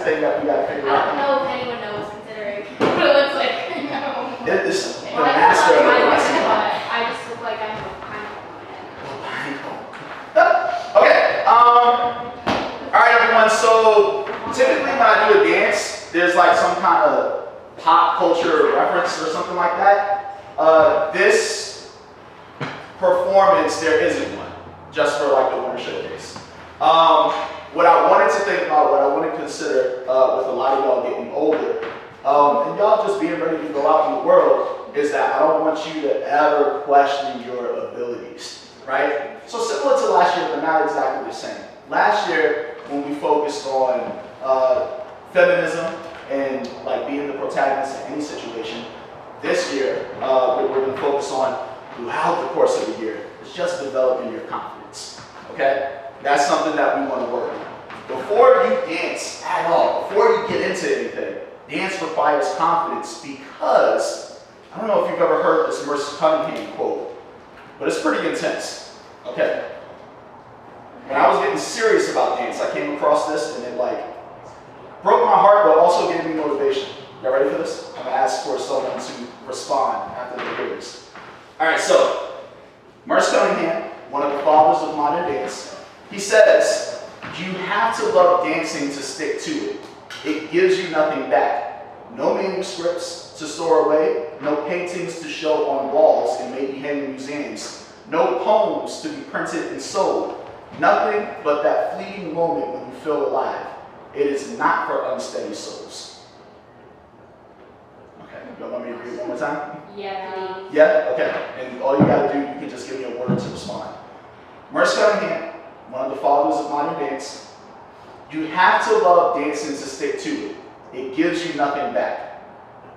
thing that we gotta figure I out. don't know if anyone knows considering what it looks like. It's the Well, master of the I lesson. just look like I'm a pineapple on my head. Okay, alright everyone, so typically when I do a dance, there's like some kind of pop culture reference or something like that. This performance, there isn't one, just for like the winter showcase. What I wanted to think about, what I want to consider with a lot of y'all getting older, and y'all just being ready to go out in the world, is that I don't want you to ever question your abilities, right? So similar to last year, but not exactly the same. Last year, when we focused on feminism and like being the protagonist in any situation, this year, what we're going to focus on throughout the course of the year is just developing your confidence, okay? That's something that we want to work on. Before you dance at all, before you get into anything, dance requires confidence because, I don't know if you've ever heard this Merce Cunningham quote, but it's pretty intense, okay? When I was getting serious about dance, I came across this and it like broke my heart, but also gave me motivation. Y'all ready for this? I'm gonna ask for someone to respond after they hear this. All right, so Merce Cunningham, one of the fathers of modern dance, he says, you have to love dancing to stick to it. It gives you nothing back. No manuscripts to store away, no paintings to show on walls and maybe hang in museums, no poems to be printed and sold, nothing but that fleeting moment when you feel alive. It is not for unsteady souls. Okay, y'all want me to read it one more time? Yeah. Yeah? Okay. And all you gotta do, you can just give me a word to respond. Merce Cunningham, one of the fathers of modern dance, you have to love dancing to stick to it. It gives you nothing back.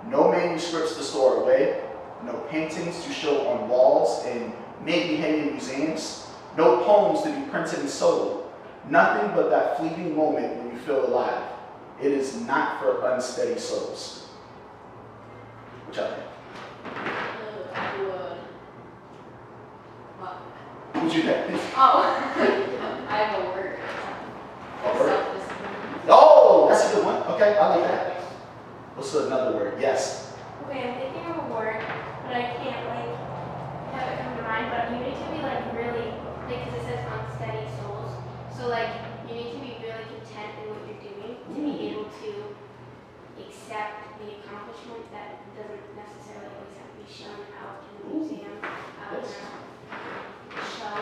No manuscripts to store away, no paintings to show on walls and maybe hang in museums, no poems to be printed and sold, nothing but that fleeting moment when you feel alive. It is not for unsteady souls. What y'all think? What'd you think? Oh, I have a word. A word? Oh, that's a good one. Okay, I like that. What's another word? Yes. Okay, I'm thinking of a word, but I can't like have it come to mind. But you need to be like really, because it says unsteady souls. So like you need to be really content in what you're doing to be able to accept the accomplishment that doesn't necessarily always have to be shown out in the museum, out in a show.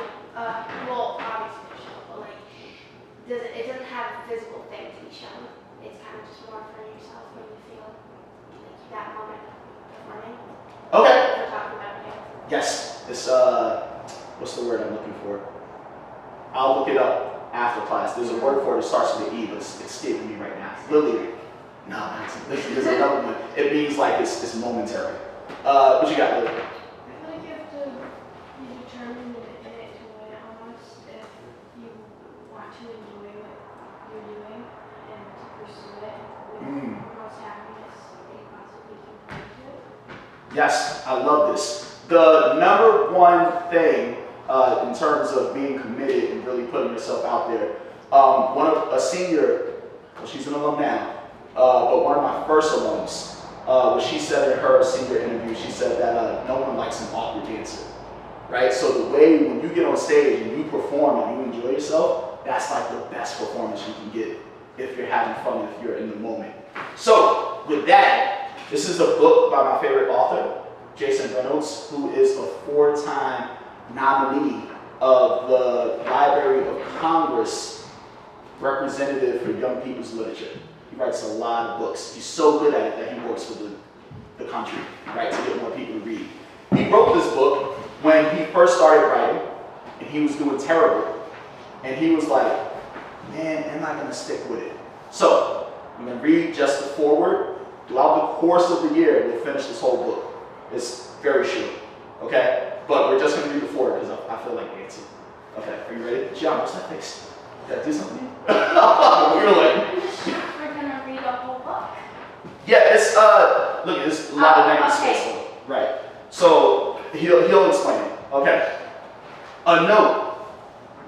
Well, obviously a show, but like it doesn't have a physical thing to be shown. It's kind of just more for yourself when you feel like that moment performing. Okay. We're talking about it. Yes. It's what's the word I'm looking for? I'll look it up after class. There's a word for it that starts with an E, but it's escaping me right now. Lily. No, there's another one. It means like it's momentary. What you got, Lily? I feel like you have to be determined in it to win it almost if you want to enjoy what you're doing and to pursue it with the most happiness that you possibly can find to it. Yes, I love this. The number one thing in terms of being committed and really putting yourself out there, a senior, well, she's an alum now, but one of my first alums, what she said in her senior interview, she said that no one likes an awkward dancer, right? So the way when you get on stage and you perform and you enjoy yourself, that's like the best performance you can get if you're having fun, if you're in the moment. So with that, this is a book by my favorite author, Jason Reynolds, who is a 4-time nominee of the Library of Congress representative for young people's literature. He writes a lot of books. He's so good at it that he works for the country, right, to get more people to read. He wrote this book when he first started writing, and he was doing terrible. And he was like, man, am I going to stick with it? So, I'm going to read just the foreword. Throughout the course of the year, we'll finish this whole book. It's very short, okay? But we're just going to read the foreword because I feel like dancing. Okay, are you ready? John, what's that face? Did I do something? You're like... We're gonna read a whole book. Yeah, it's, look, there's a lot of negative space. Right. So, he'll explain it. Okay. A note.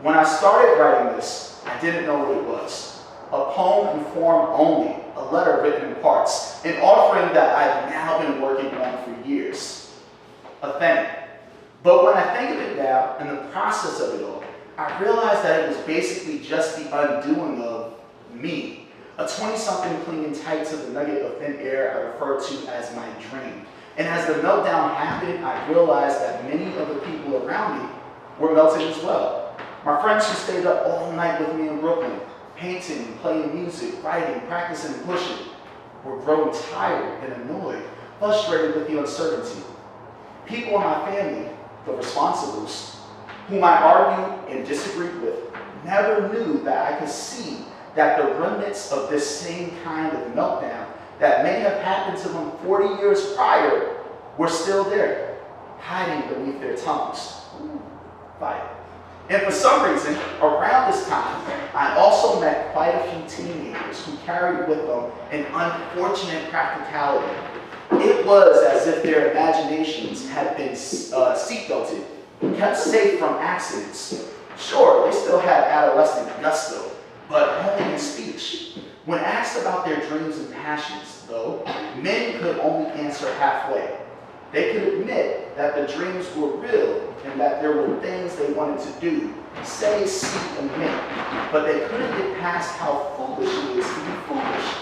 When I started writing this, I didn't know what it was. a poem in form only, a letter written in parts, an offering that I've now been working on for years. A thing. But when I think of it now, in the process of it all, I realized that it was basically just the undoing of me. A 20-something clinging tight to the nugget of thin air I refer to as my dream. And as the meltdown happened, I realized that many of the people around me were melting as well. My friends who stayed up all night with me in Brooklyn, painting and playing music, writing, practicing, and pushing, were growing tired and annoyed, frustrated with the uncertainty. People in my family, the responsibles, whom I argued and disagreed with, never knew that I could see that the remnants of this same kind of meltdown that may have happened to them 40 years prior were still there, hiding beneath their tongues. Fire. And for some reason, around this time, I also met quite a few teenagers who carried with them an unfortunate practicality. It was as if their imaginations had been seatbelted, kept safe from accidents. Sure, they still had adolescent gusto, but only in speech. When asked about their dreams and passions, though, men could only answer halfway. They could admit that the dreams were real and that there were things they wanted to do, say, see, and make, but they couldn't get past how foolish it is to be foolish.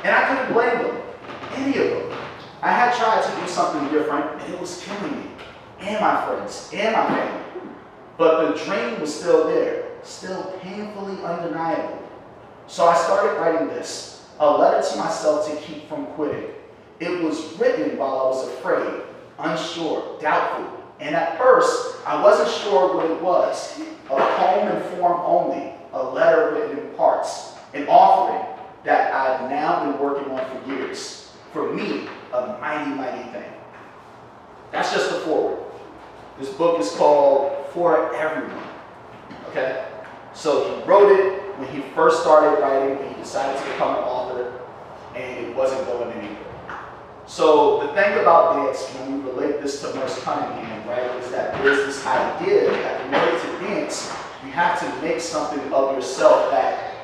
And I couldn't blame them, any of them. I had tried to do something different, and it was killing me, and my friends, and my family. But the dream was still there, still painfully undeniable. So I started writing this, a letter to myself to keep from quitting. It was written while I was afraid, unsure, doubtful, and at first, I wasn't sure what it was. A poem in form only, a letter written in parts, an offering that I've now been working on for years. For me, a mighty, mighty thing. That's just the foreword. This book is called For Everyone, okay? So he wrote it when he first started writing, when he decided to become an author, and it wasn't going anywhere. So the thing about dance, when we relate this to Merce Cunningham, right, is that there's this idea that in order to dance, you have to make something of yourself that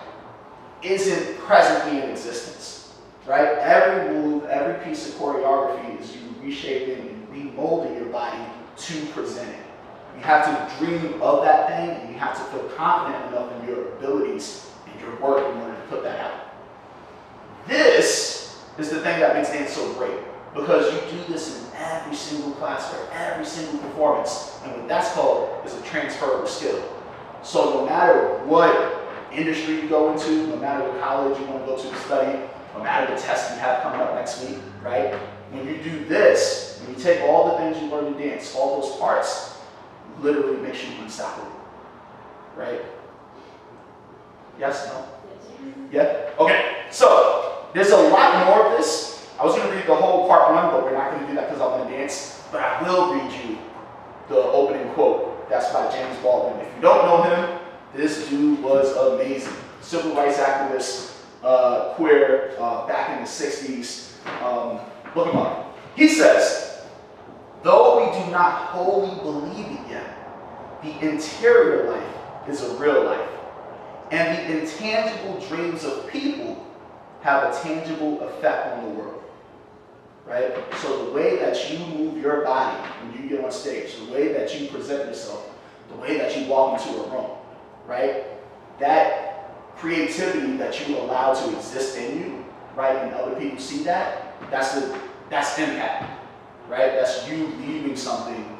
isn't presently in existence, right? Every move, every piece of choreography is you reshaping and remolding your body to present it. You have to dream of that thing, and you have to feel confident enough in your abilities and your work in order to put that out. This is the thing that makes dance so great, because you do this in every single class or every single performance, and what that's called is a transferable skill. So no matter what industry you go into, no matter what college you want to go to study, no matter the test you have coming up next week, right? When you do this, when you take all the things you learn in dance, all those parts, literally makes you unstoppable, right? Yes, no? Yeah? Okay, so there's a lot more of this. I was going to read the whole part one, but we're not going to do that because I want to dance. But I will read you the opening quote. That's by James Baldwin. If you don't know him, this dude was amazing. Civil rights activist, queer, back in the 60s. Look him up. He says, though we do not wholly believe it yet, the interior life is a real life. And the intangible dreams of people have a tangible effect on the world, right? So the way that you move your body when you get on stage, the way that you present yourself, the way that you walk into a room, right? That creativity that you allow to exist in you, right? And other people see that, that's impact, right? That's you leaving something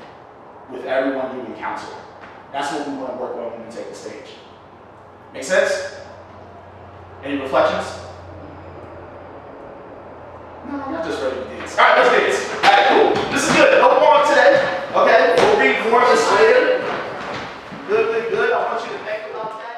with everyone you encounter. That's what we want to work on when we take the stage. Make sense? Any reflections? No, I'm not just ready to dance. All right, let's dance. All right, cool. This is good. No warm-up today. Okay, we'll read more of this later. Good, good, good. I want you to think about that.